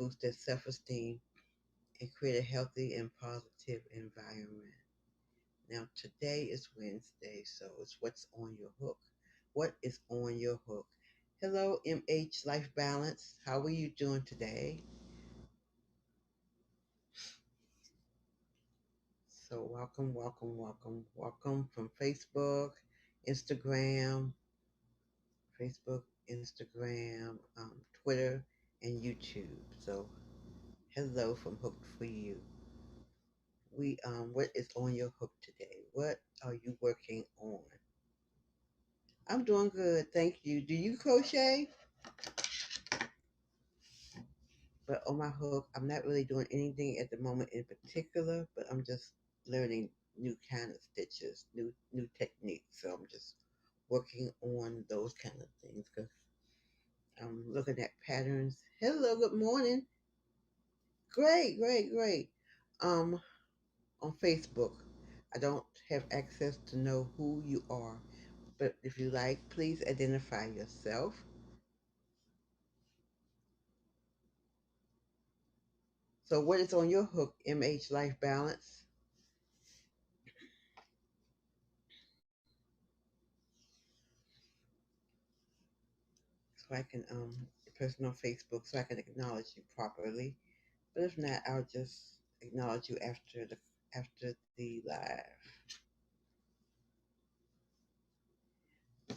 boost their self-esteem and create a healthy and positive environment. Now, today is Wednesday, so it's what's on your hook. What is on your hook? Hello, MH Life Balance. How are you doing today? So, welcome from Instagram, Facebook, Instagram, Twitter, and YouTube. So, hello from Hooked for You. What is on your hook today? What are you working on? I'm doing good, thank you. Do you crochet? But on my hook, I'm not really doing anything at the moment in particular, but I'm just learning new kind of stitches, new techniques. So I'm just working on those kind of things because I'm looking at patterns. Hello, good morning. Great, great, great. Um, on Facebook, I don't have access to know who you are, but if you like, please identify yourself. So what is on your hook, MH Life Balance? So I can the person on Facebook so I can acknowledge you properly. But if not, I'll just acknowledge you after the live.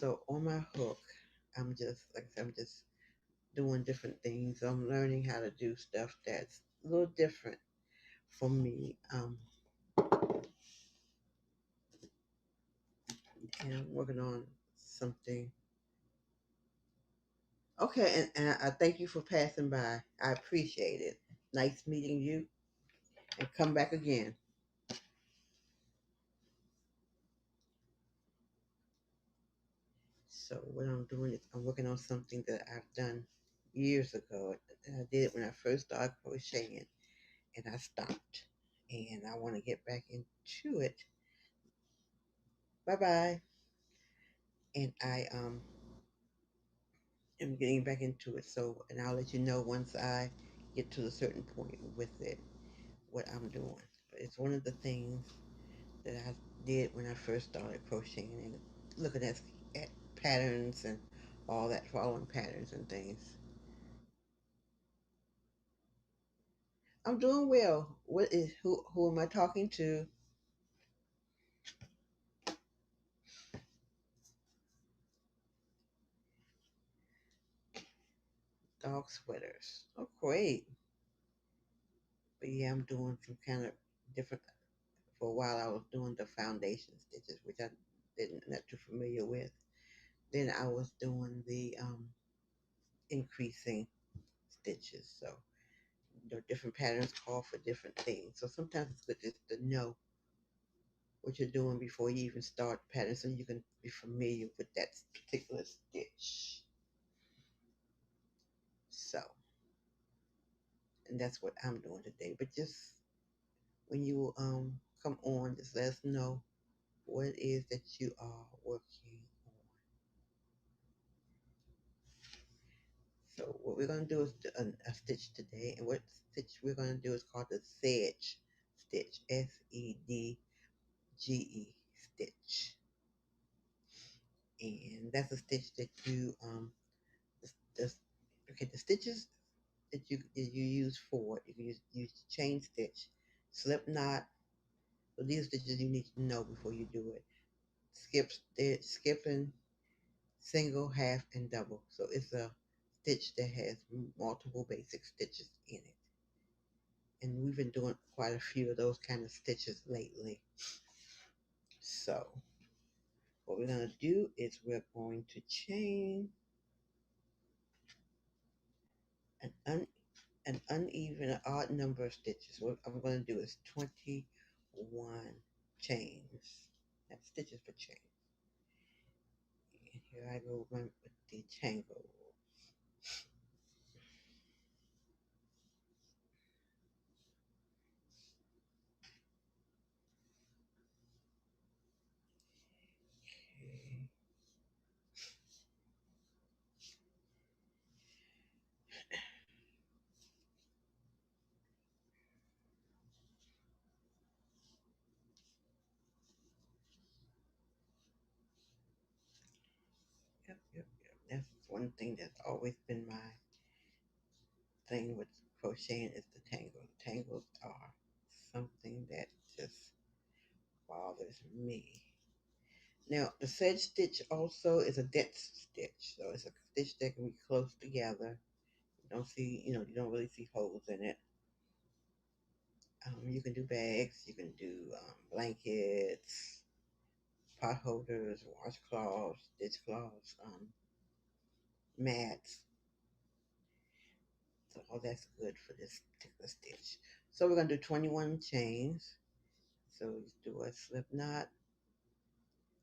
So on my hook, I'm just doing different things. I'm learning how to do stuff that's a little different for me. And I'm working on something. Okay, and I thank you for passing by. I appreciate it. Nice meeting you, and come back again. So what I'm doing is I'm working on something that I've done years ago. And I did it when I first started crocheting, and I stopped. And I want to get back into it. Bye bye. And I am getting back into it. So, and I'll let you know once I get to a certain point with it, what I'm doing. But it's one of the things that I did when I first started crocheting and looking at patterns and all that, following patterns and things. I'm doing well. Who am I talking to? Dog sweaters. Oh, great. But yeah, I'm doing some kind of different. For a while, I was doing the foundation stitches, which I didn't not too familiar with. Then I was doing the increasing stitches. So the different patterns call for different things. So sometimes it's good just to know what you're doing before you even start the pattern, so you can be familiar with that particular stitch. So, and that's what I'm doing today. But just when you come on, just let us know what it is that you are working on. So what we're going to do is a stitch today, and what stitch we're going to do is called the Sedge Stitch, Sedge stitch, and that's a stitch that you the, okay, the stitches that you use for it. You can use chain stitch, slip knot. So these are stitches you need to know before you do it. Skipping, single, half, and double. So it's a stitch that has multiple basic stitches in it. And we've been doing quite a few of those kind of stitches lately. So what we're going to do is we're going to chain an, un, an uneven, an odd number of stitches. What I'm going to do is 21 chains. That's stitches per chain. And here I go with the tangle. Okay. one thing that's always been my thing with crocheting is the tangles. Tangles are something that just bothers me. Now, the sedge stitch also is a dense stitch, so it's a stitch that can be close together. You don't see, you don't really see holes in it. You can do bags, you can do blankets, pot holders, washcloths, dishcloths, mats. So all that's good for this particular stitch. So we're going to do 21 chains. So we do a slip knot.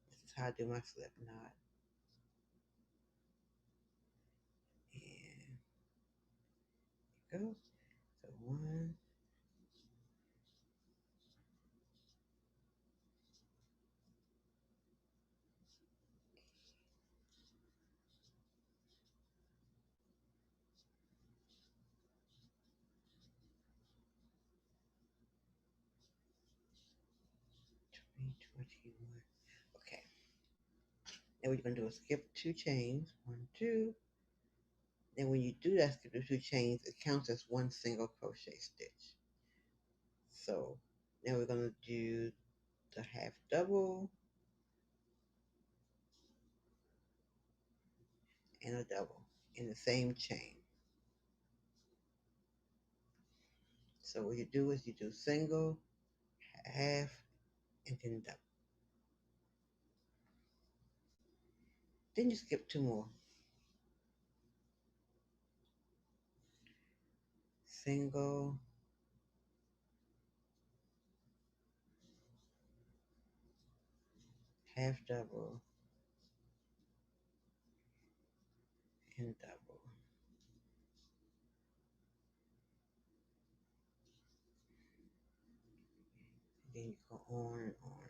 This is how I do my slip knot. And go. So one, 21. Okay. Now we're going to do a skip 2 chains. 1, 2. Then when you do that skip the 2 chains, it counts as one single crochet stitch. So now we're going to do the half double and a double in the same chain. So what you do is you do single, half, and then double. Then you skip 2 more. Single, half double, and double. Then you go on and on.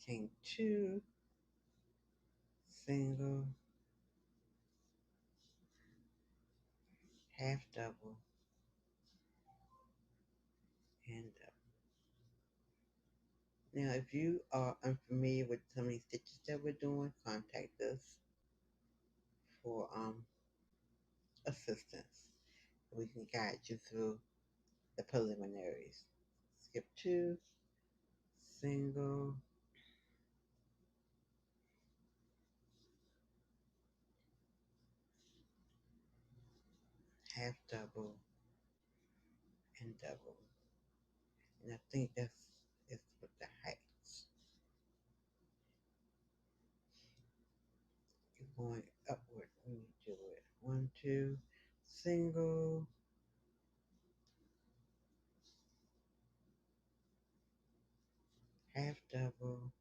Chain 2, single, half double, and double. Now, if you are unfamiliar with some of these stitches that we're doing, contact us for assistance. We can guide you through the preliminaries. Skip 2, single, half double, and double. And I think it's with the heights. You're going upward when you do it. 1, 2, single, half double,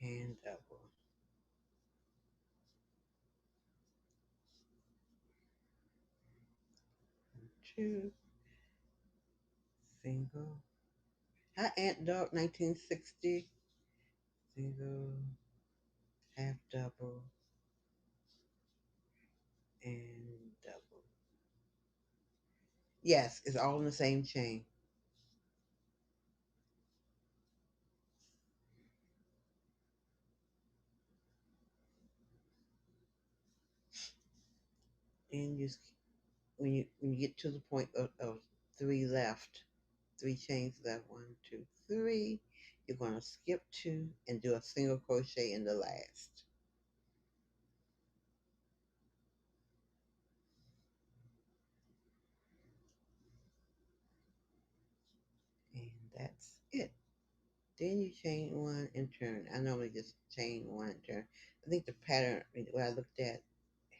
and double. 1, 2, single. Hi, Aunt Dog 1960. Single, half double, and double. Yes, it's all in the same chain. And you, when you get to the point of 3 left, 3 chains left, 1, 2, 3, you're going to skip 2 and do a single crochet in the last. And that's it. Then you chain 1 and turn. I normally just chain 1 and turn. I think the pattern what I looked at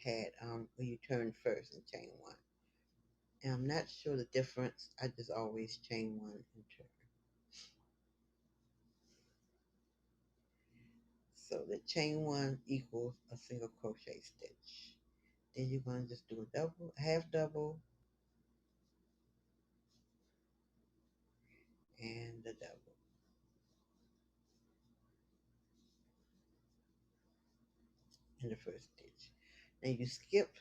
had where you turn first and chain 1. And I'm not sure the difference. I just always chain 1 and turn. So the chain 1 equals a single crochet stitch. Then you're going to just do a double, half double, and the double in the first stitch. Then you skip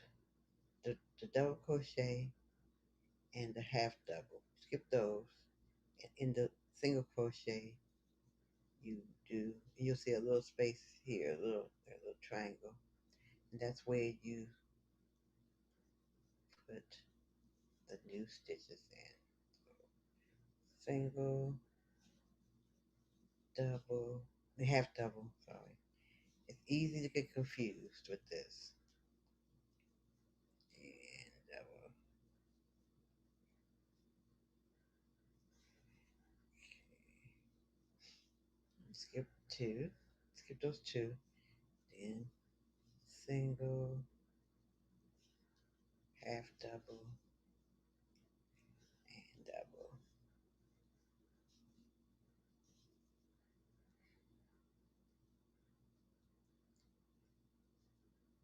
the double crochet and the half double. Skip those. In the single crochet, you do, and you'll see a little space here, a little triangle, and that's where you put the new stitches in. Single, double, half double, sorry. It's easy to get confused with this. And double. Skip two. Skip those two. Then single, half double, and double.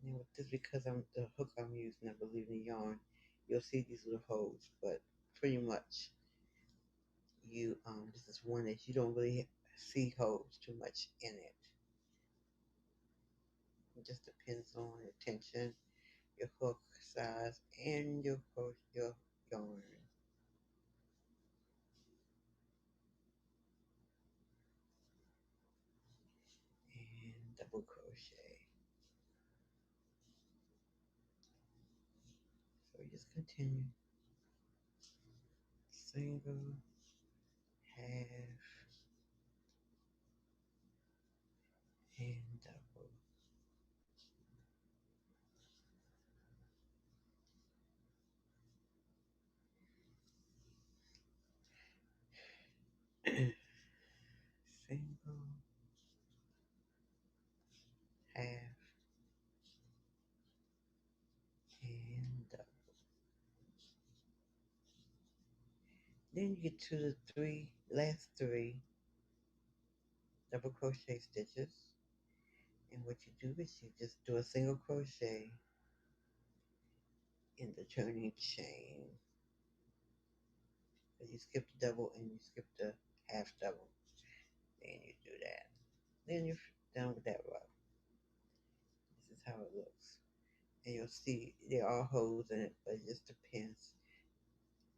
Now with this, because I'm the hook I'm using, I believe in the yarn, you'll see these little holes, but pretty much you this is one that you don't really see holes too much in it. It just depends on your tension, your hook size, and your yarn. And double crochet. So you just continue. Single, half, and double. Single, half, and double. Then you get to the last three double crochet stitches. And what you do is you just do a single crochet in the turning chain. So you skip the double and you skip the half double. Then you do that. Then you're done with that row. This is how it looks. And you'll see there are holes in it, but it just depends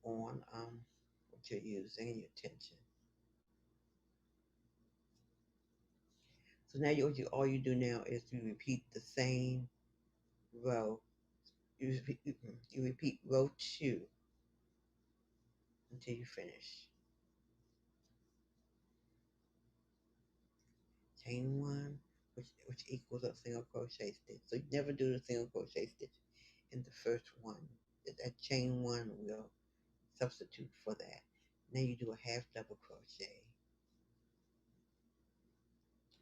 on what you're using and your tension. So now all you do now is you repeat the same row. You repeat row 2 until you finish. Chain 1, which equals a single crochet stitch. So you never do the single crochet stitch in the first one. That chain 1 will substitute for that. Now you do a half double crochet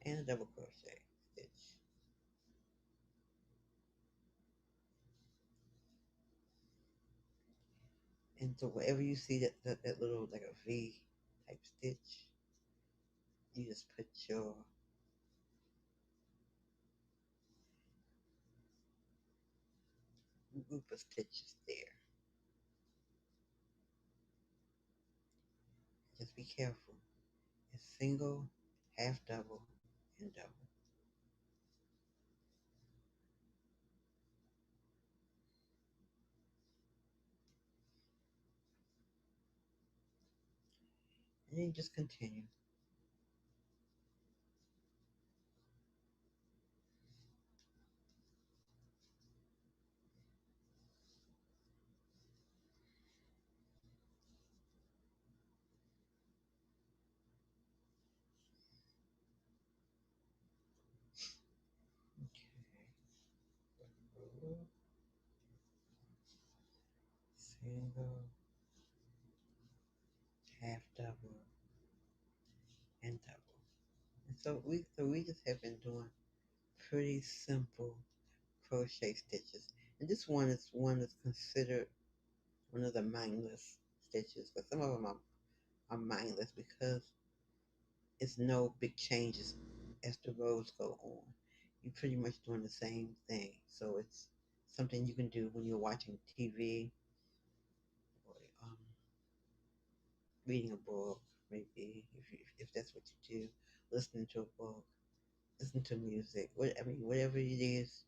and a double crochet stitch. And so wherever you see that little like a V type stitch, you just put your group of stitches there. Just be careful. It's single, half double, and double. And then you just continue. Okay. Single, half double, and double. And so we just have been doing pretty simple crochet stitches. And this one is considered one of the mindless stitches, but some of them are mindless because it's no big changes as the rows go on. You're pretty much doing the same thing. So it's something you can do when you're watching TV or reading a book, maybe if that's what you do, listening to a book, listen to music. Whatever it is,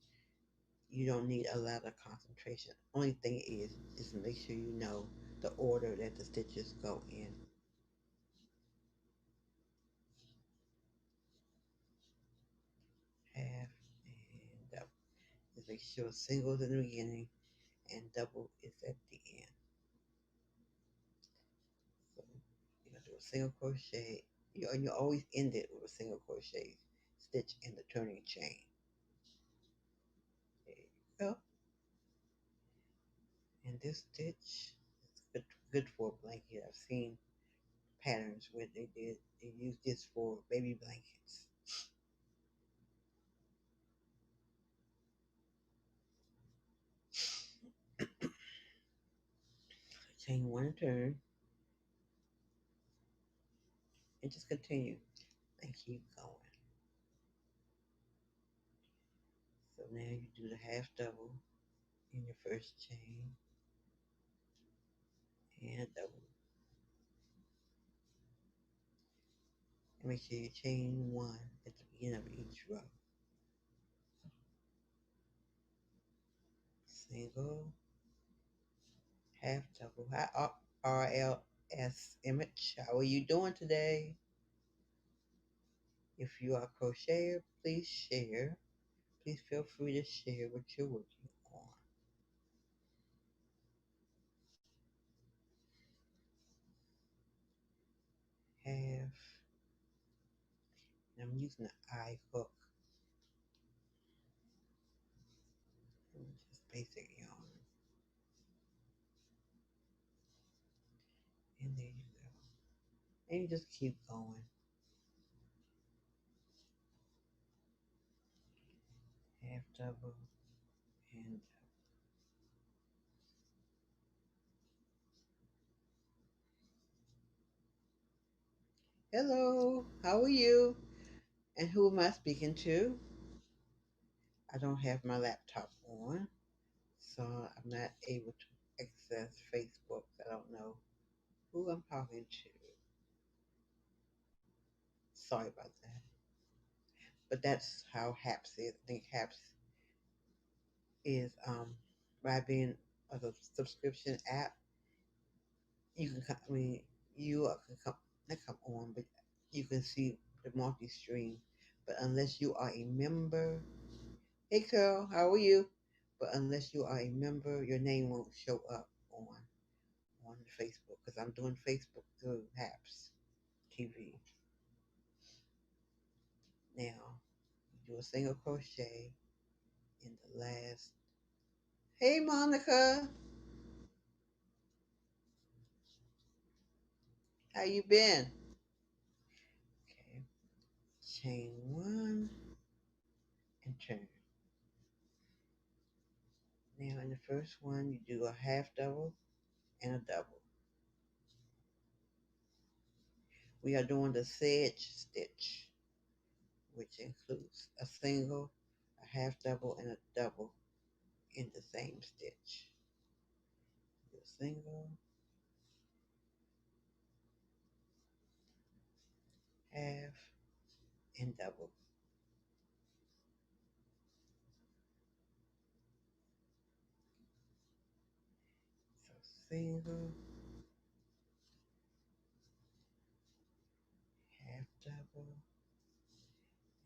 you don't need a lot of concentration. Only thing is to make sure you know the order that the stitches go in. Just make sure single is in the beginning and double is at the end. So you're gonna do a single crochet. And you always end it with a single crochet stitch in the turning chain. There you go. And this stitch is good for a blanket. I've seen patterns where they use this for baby blankets. Chain one turn and just continue and keep going. So now you do the half double in your first chain and double. And make sure you chain one at the beginning of each row. Single, half double. Hi, RLS Image. How are you doing today? If you are a crocheter, please share. Please feel free to share what you're working on. Half. I'm using the eye hook. Just basic yarn. And there you go. And you just keep going. Half double and hello, how are you? And who am I speaking to? I don't have my laptop on, so I'm not able to access Facebook. I don't know who I'm talking to. Sorry about that. But that's how HAPS is. I think HAPS is by being a subscription app, you can come, I mean you can come not come on, but you can see the multi-stream. But unless you are a member, hey Carol, how are you? But unless you are a member, your name won't show up on Facebook because I'm doing Facebook through HAPS TV. Now do a single crochet in the last. Hey Monica, how you been? Okay, chain one and turn. Now in the first one you do a half double and a double. We are doing the Sedge Stitch, which includes a single, a half double, and a double in the same stitch. Do a single, half, and double. So single, half double,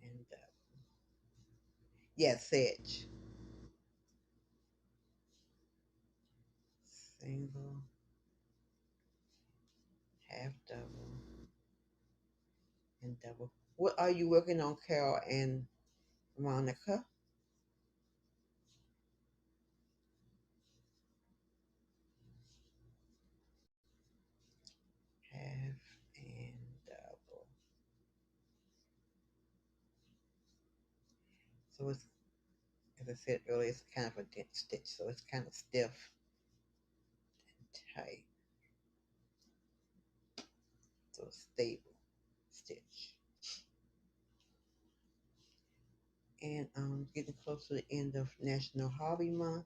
and double. Yes, Sedge. Single, half double, and double. What are you working on, Carol and Monica? Half and double. So it's, as I said earlier, it's kind of a dense stitch, so it's kind of stiff and tight. So stable stitch. And getting close to the end of National Hobby Month.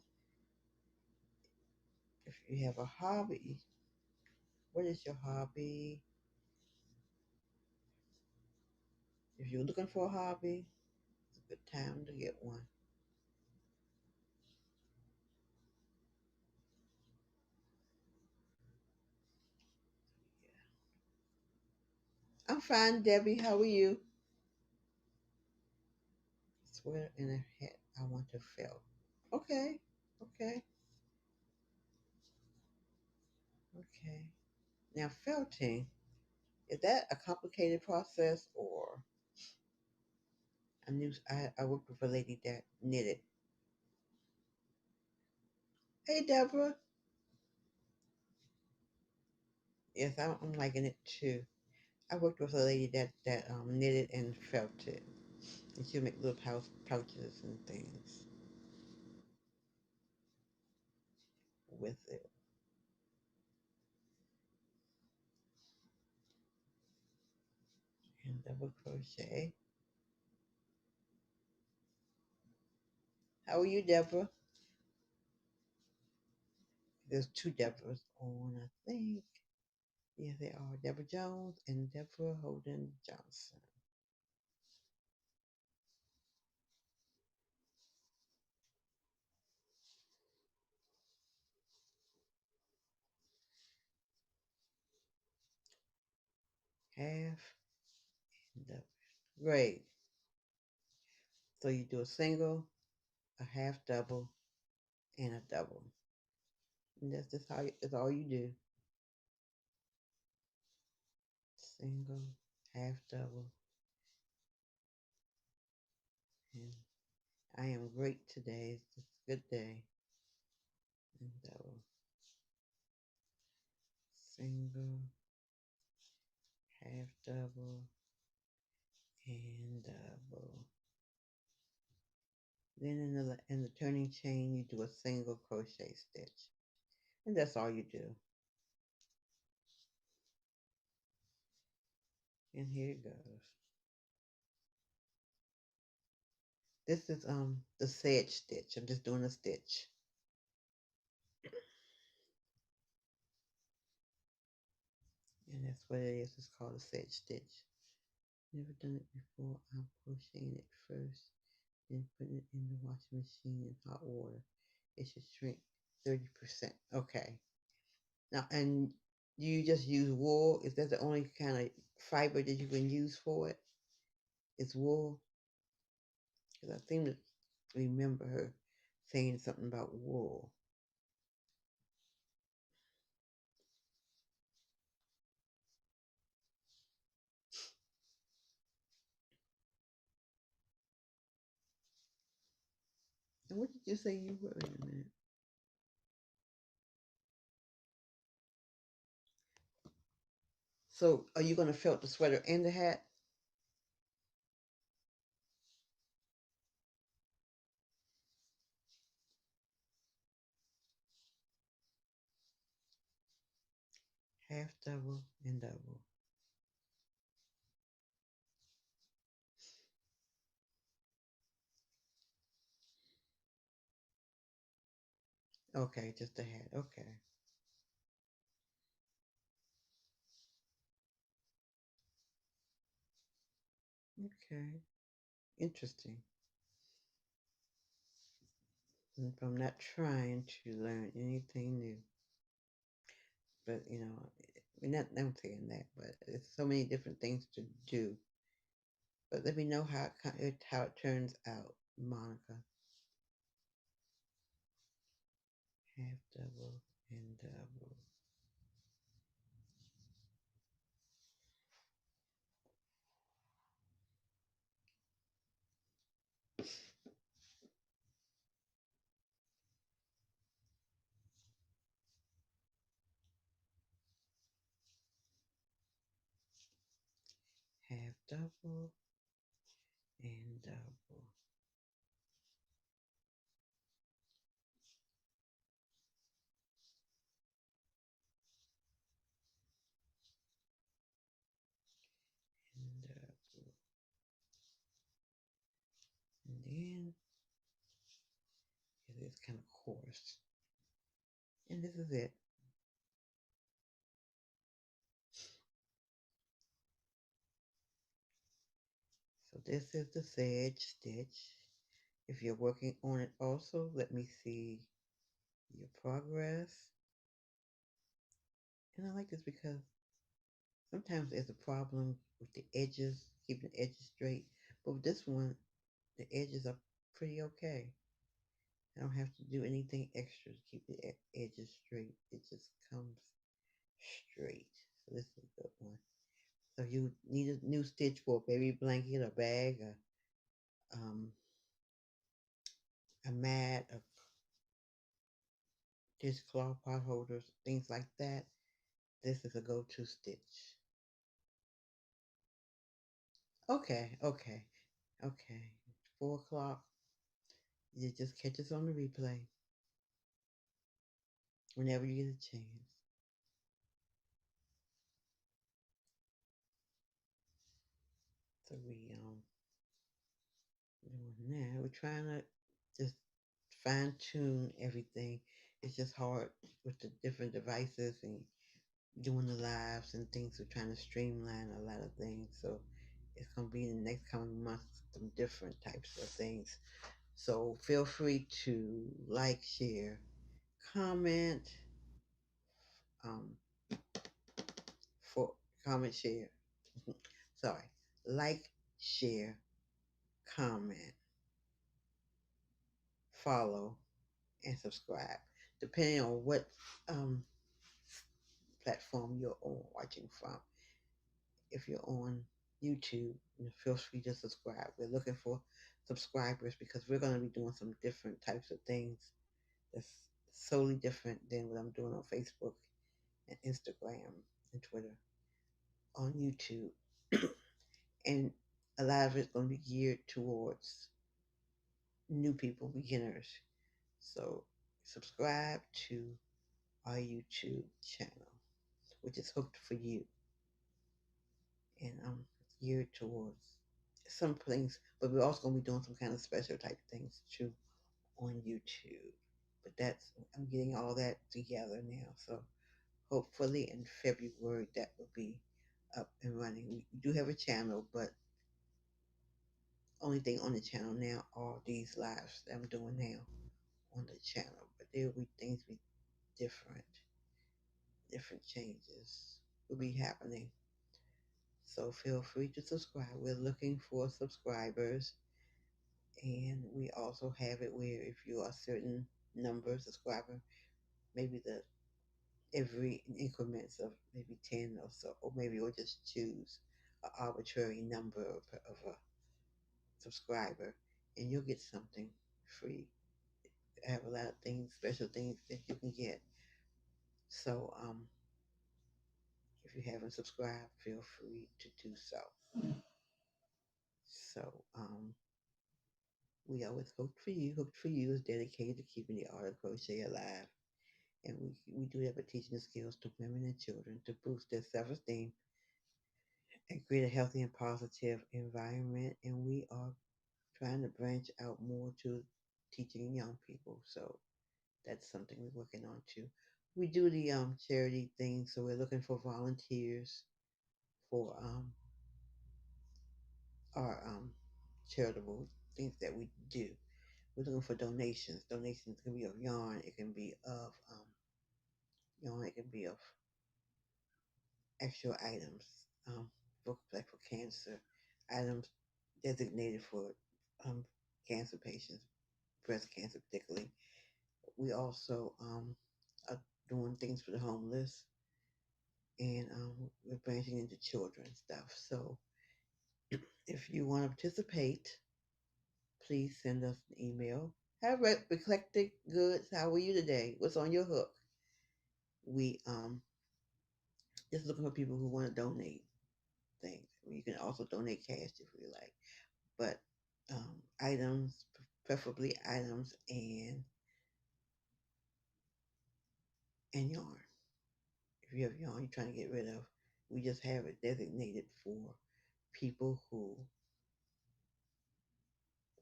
If you have a hobby, what is your hobby? If you're looking for a hobby, it's a good time to get one. Yeah. I'm fine, Debbie. How are you? Sweater and a hat I want to fill. Okay. Okay. Okay. Now felting, is that a complicated process or I worked with a lady that knitted. Hey Deborah. Yes, I'm liking it too. I worked with a lady that knitted and felted. And she'll make little pouches and things with it. And double crochet. How are you, Deborah? There's two Deborahs on, I think. Yeah, they are Deborah Jones and Deborah Holden Johnson. Half and double. Great. So you do a single, a half double, and a double. And that's just that's all you do. Single, half double, and I am great today. It's a good day. And double, single, half double, and double. Then in the turning chain, you do a single crochet stitch, and that's all you do. And here it goes. This is the Sedge Stitch. I'm just doing a stitch, and that's what it is. It's called a Sedge Stitch. Never done it before. I'm crocheting it first, then putting it in the washing machine in hot water. It should shrink 30%. Okay. Now, and you just use wool? Is that the only kind of fiber that you can use for it? It's wool? Because I seem to remember her saying something about wool. And what did you say you were? Wait a minute. So, are you going to felt the sweater and the hat? Half double and double. Okay, just the hat. Okay. Okay. Interesting. If I'm not trying to learn anything new, but not saying that, but it's so many different things to do. But let me know how it turns out, Monica. Half double and double. Half double and double. And double. And then it is kind of coarse. And this is it. So this is the Sedge Stitch. If you're working on it also, let me see your progress. And I like this because sometimes there's a problem with the edges, keeping the edges straight. But with this one, the edges are pretty okay. I don't have to do anything extra to keep the edges straight. It just comes straight. So this is a good one. So you need a new stitch for a baby blanket, a bag, um, a mat, a dishcloth, pot holders, things like that. This is a go-to stitch. Okay, okay, okay. 4 o'clock. You just catch us on the replay whenever you get a chance. So we doing that. We're trying to just fine tune everything. It's just hard with the different devices and doing the lives and things. We're trying to streamline a lot of things. So it's gonna be in the next coming months some different types of things. So feel free to like, share, comment, um, for comment, share. Sorry, like, share, comment, follow, and subscribe, depending on what um, platform you're on watching from. If you're on YouTube, feel free to subscribe. We're looking for subscribers because we're going to be doing some different types of things that's solely different than what I'm doing on Facebook and Instagram and Twitter. On YouTube. And a lot of it's going to be geared towards new people, beginners. So subscribe to our YouTube channel, which is Hooked for You. And I'm geared towards some things, but we're also going to be doing some kind of special type things too on YouTube. But that's, I'm getting all that together now. So hopefully in February that will be up and running. We do have a channel, but only thing on the channel now are these lives that I'm doing now on the channel. But there will be things be different, different changes will be happening. So feel free to subscribe. We're looking for subscribers, and we also have it where if you are a certain number of subscriber, maybe the every increments of maybe 10 or so, or maybe you'll just choose an arbitrary number of a subscriber, and you'll get something free. I have a lot of things, special things that you can get. So if you haven't subscribed, feel free to do so. So we are with Hooked for You. Hooked for You is dedicated to keeping the art of crochet alive. And we do have a teaching the skills to women and children to boost their self-esteem and create a healthy and positive environment. And we are trying to branch out more to teaching young people. So that's something we're working on too. We do the charity thing, so we're looking for volunteers for our charitable things that we do. We're looking for donations. Donations can be of yarn. It can be of yarn. It can be of actual items. For like for cancer, items designated for um, cancer patients, breast cancer particularly. We also are doing things for the homeless, and we're branching into children's stuff. So if you want to participate, please send us an email. Hi, Eclectic Goods. How are you today? What's on your hook? We just looking for people who want to donate things. You can also donate cash if you like, but items, preferably items and yarn. If you have yarn you're trying to get rid of, we just have it designated for people who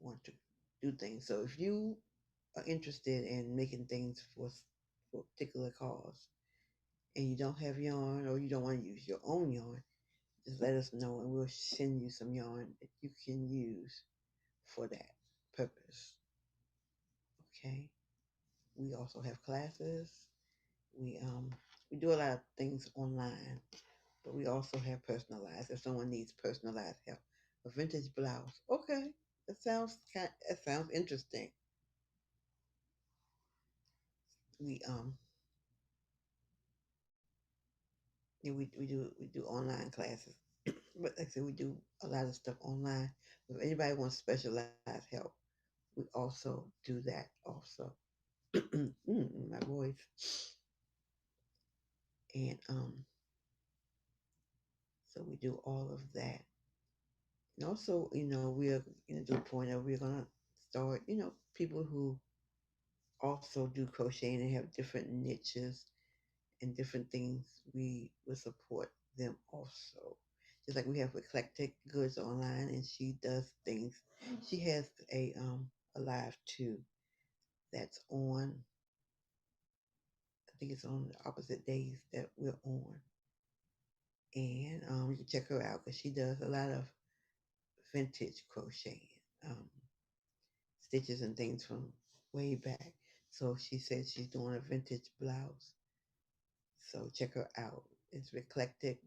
want to do things. So if you are interested in making things for a particular cause and you don't have yarn or you don't want to use your own yarn, just let us know and we'll send you some yarn that you can use for that purpose. Okay. We also have classes. We we do a lot of things online, but we also have personalized. If someone needs personalized help, a vintage blouse. Okay, that sounds interesting. we yeah, we do online classes. But like I said, we do a lot of stuff online. If anybody wants specialized help, we also do that also. My voice. And so we do all of that. And also, we're to the point of we're gonna start, people who also do crocheting and have different niches and different things, we will support them also. Just like we have eclectic goods online, and she does things. She has a live too that's on. I think it's on the opposite days that we're on, and you can check her out because she does a lot of vintage crocheting, um, stitches and things from way back. So she said she's doing a vintage blouse. So check her out. It's eclectic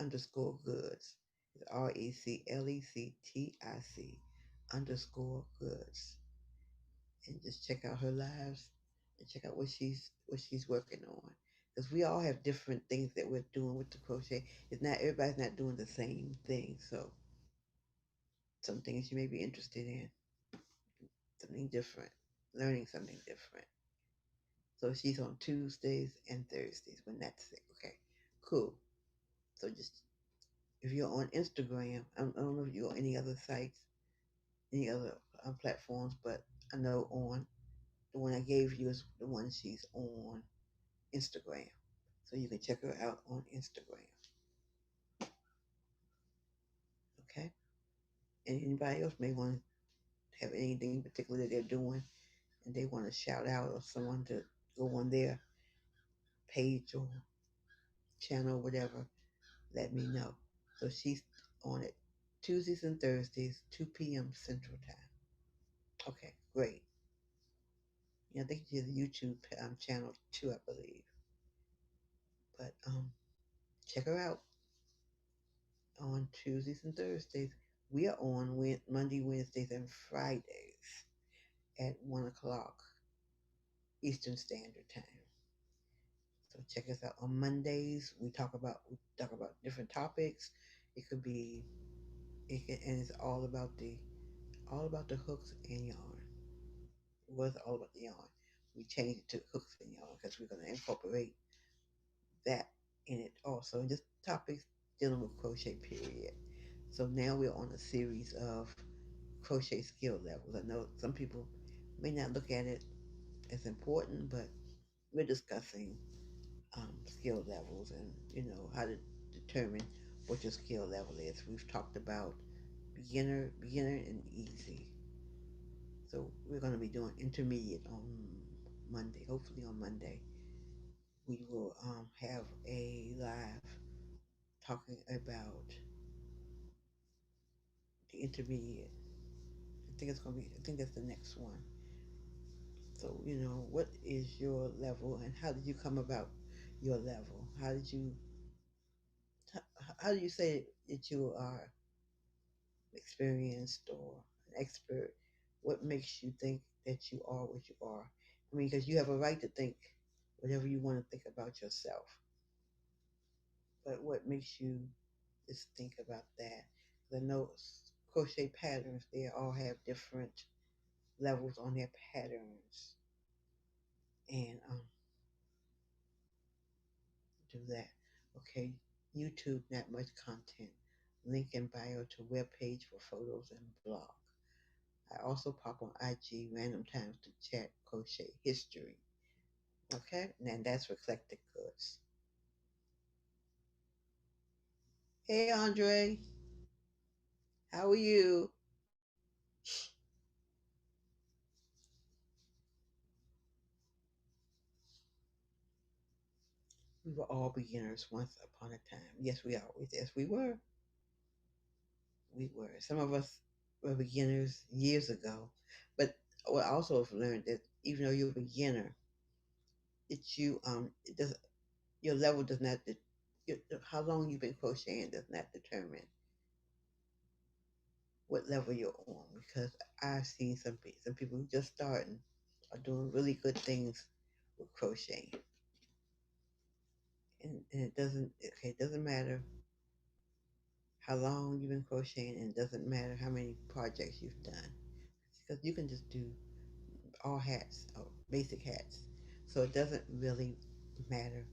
underscore goods. It's RECLECTIC underscore goods. And just check out her lives and check out what she's working on. Because we all have different things that we're doing with the crochet. It's not everybody's not doing the same thing. So some things you may be interested in, something different, learning something different. So she's on Tuesdays and Thursdays when that's it. Okay, cool. So just if you're on Instagram, I don't know if you're on any other sites, any other platforms, but I know on the one I gave you is the one she's on Instagram. So you can check her out on Instagram. Okay? And anybody else may want to have anything particular that they're doing and they want to shout out or someone to go on their page or channel, whatever, let me know. So she's on it Tuesdays and Thursdays, 2 p.m. Central Time. Okay, great. Yeah, I think she has a YouTube channel too, I believe. But check her out on Tuesdays and Thursdays. We are on Monday, Wednesdays, and Fridays at 1 o'clock Eastern Standard Time. So check us out on Mondays. We talk about different topics. It could be and it's all about the hooks and yarn. It was all about the yarn. We changed it to hooks and yarn because we're going to incorporate that in it also. And just topics dealing with crochet period. So now we're on a series of crochet skill levels. I know some people may not look at it as important, but we're discussing skill levels and how to determine what your skill level is. We've talked about beginner, and easy. So we're going to be doing intermediate on Monday. Hopefully on Monday we will have a live talking about the intermediate. I think that's the next one. So, what is your level and how did you come about your level? How do you say that you are experienced or an expert? What makes you think that you are what you are? I mean, because you have a right to think whatever you want to think about yourself. But what makes you just think about that? 'Cause I know crochet patterns, they all have different levels on their patterns. And do that. Okay, YouTube, not much content. Link in bio to webpage for photos and blog. I also pop on IG random times to chat crochet history. Okay, and that's Eclectic Goods. Hey Andre, how are you? We were all beginners once upon a time. Yes, we always, yes, we were. We were. Some of us were beginners years ago, but what I also have learned that even though you're a beginner, it does your level does not your, how long you've been crocheting does not determine what level you're on, because I've seen some people who just starting are doing really good things with crocheting, and it doesn't okay. It doesn't matter how long you've been crocheting, and it doesn't matter how many projects you've done, because you can just do all hats or basic hats. So it doesn't really matter.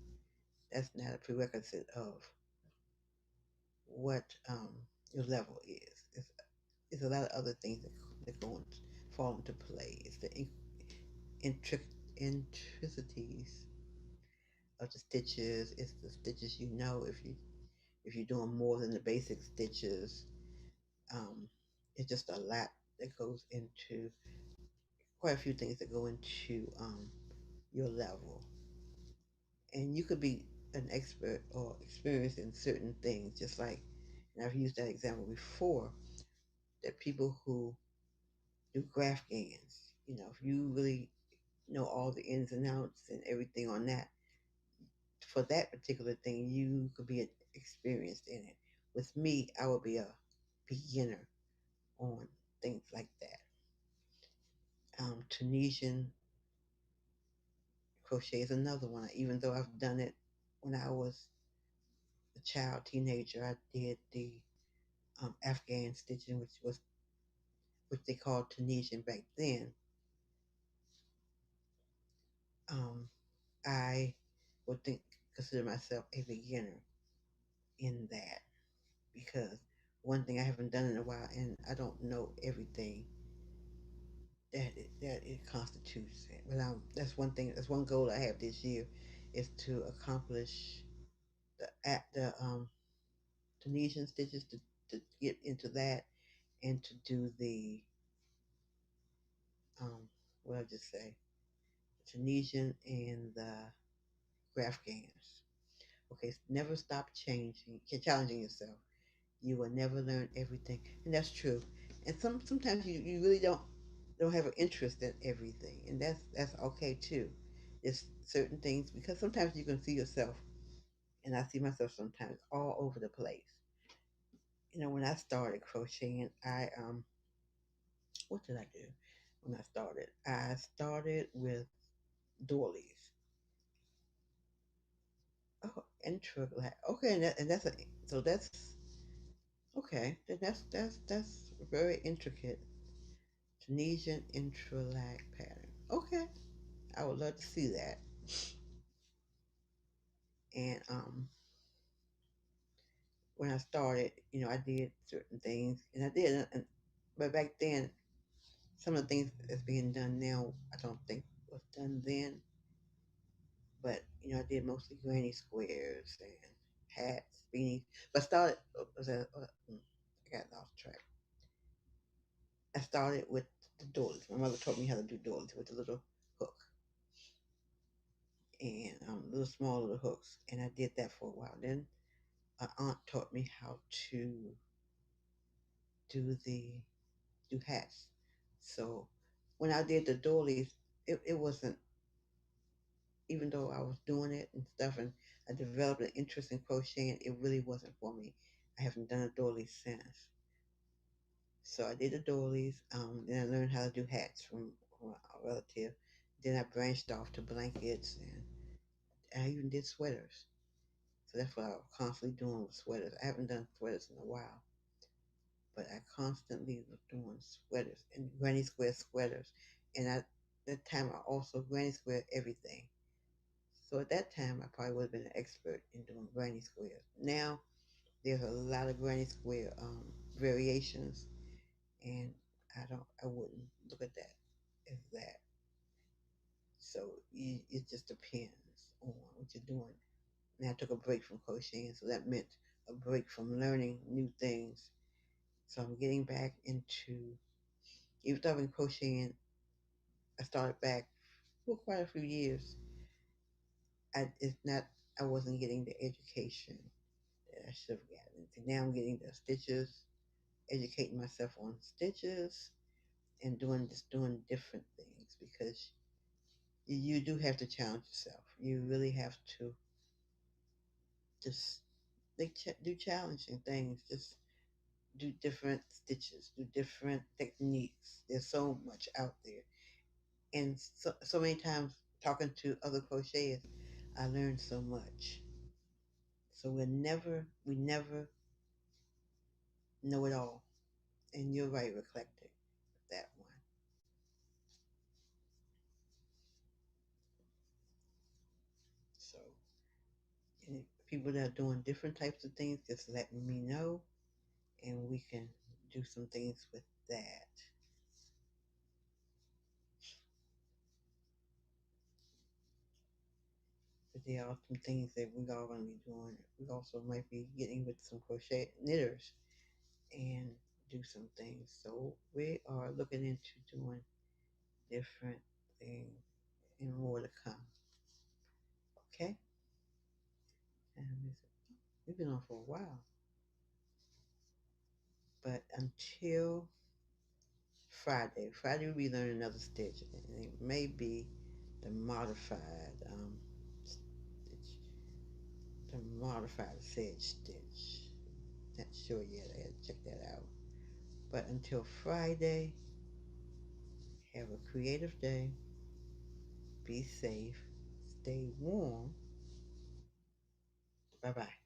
That's not a prerequisite of what your level is. It's a lot of other things that go and fall into play. It's the intricacies of the stitches. It's the stitches you know if you're doing more than the basic stitches. Um, it's just a lot that goes into quite a few things that go into your level. And you could be an expert or experienced in certain things, just like, and I've used that example before, that people who do graph gains, if you really know all the ins and outs and everything on that, for that particular thing, you could be experienced in it. With me, I would be a beginner on things like that. Tunisian crochet is another one. Even though I've done it when I was a child, teenager, I did the Afghan stitching, which they called Tunisian back then. Um, I would consider myself a beginner in that, because one thing I haven't done in a while, and I don't know everything that it constitutes. But that's one thing. That's one goal I have this year, is to accomplish the Tunisian stitches, to get into that, and to do the what I just say, Tunisian and the graph gainers. Okay, never stop challenging yourself. You will never learn everything, and that's true. And sometimes you really don't have an interest in everything, and that's okay too. It's certain things, because sometimes you can see yourself, and I see myself sometimes all over the place. When I started crocheting, I what did I do when I started? I started with doilies. Oh, intricate. Okay, and that's so that's okay. Then that's very intricate. Tunisian intralac pattern. Okay, I would love to see that. And when I started, I did certain things, and I did, but back then, some of the things that's being done now, I don't think was done then. But I did mostly granny squares and hats, beanies. But I started. I got lost track. I started with the doilies. My mother taught me how to do doilies with a little hook and little small little hooks, and I did that for a while. Then an aunt taught me how to do the do hats. So when I did the doilies, it wasn't, even though I was doing it and stuff, and I developed an interest in crocheting, it really wasn't for me. I haven't done a doily since. So I did the doilies. Then I learned how to do hats from a relative. Then I branched off to blankets, and I even did sweaters. So that's what I was constantly doing with sweaters. I haven't done sweaters in a while, but I constantly was doing sweaters and granny square sweaters. And at that time, I also granny square everything. So at that time, I probably would have been an expert in doing granny squares. Now, there's a lot of granny square variations, and I wouldn't look at that as that. So it just depends on what you're doing. And I took a break from crocheting, so that meant a break from learning new things. So I'm getting back into, even though I've been crocheting, I started back for quite a few years. It's not, I wasn't getting the education that I should have gotten. So now I'm getting the stitches, educating myself on stitches, and doing different things, because you do have to challenge yourself. You really have to just do challenging things. Just do different stitches, do different techniques. There's so much out there, and so many times talking to other crocheters, I learned so much. So we never know it all. And you're right, reflecting that one. So, and people that are doing different types of things, just letting me know, and we can do some things with that. But there are some things that we are going to be doing. We also might be getting with some crochet knitters and do some things. So we are looking into doing different things and more to come. Okay? And we've been on for a while. But until Friday we'll be learning another stitch. And it may be the modified stitch, the modified Sedge Stitch. Not sure yet. I gotta check that out. But until Friday, have a creative day. Be safe. Stay warm. Bye bye.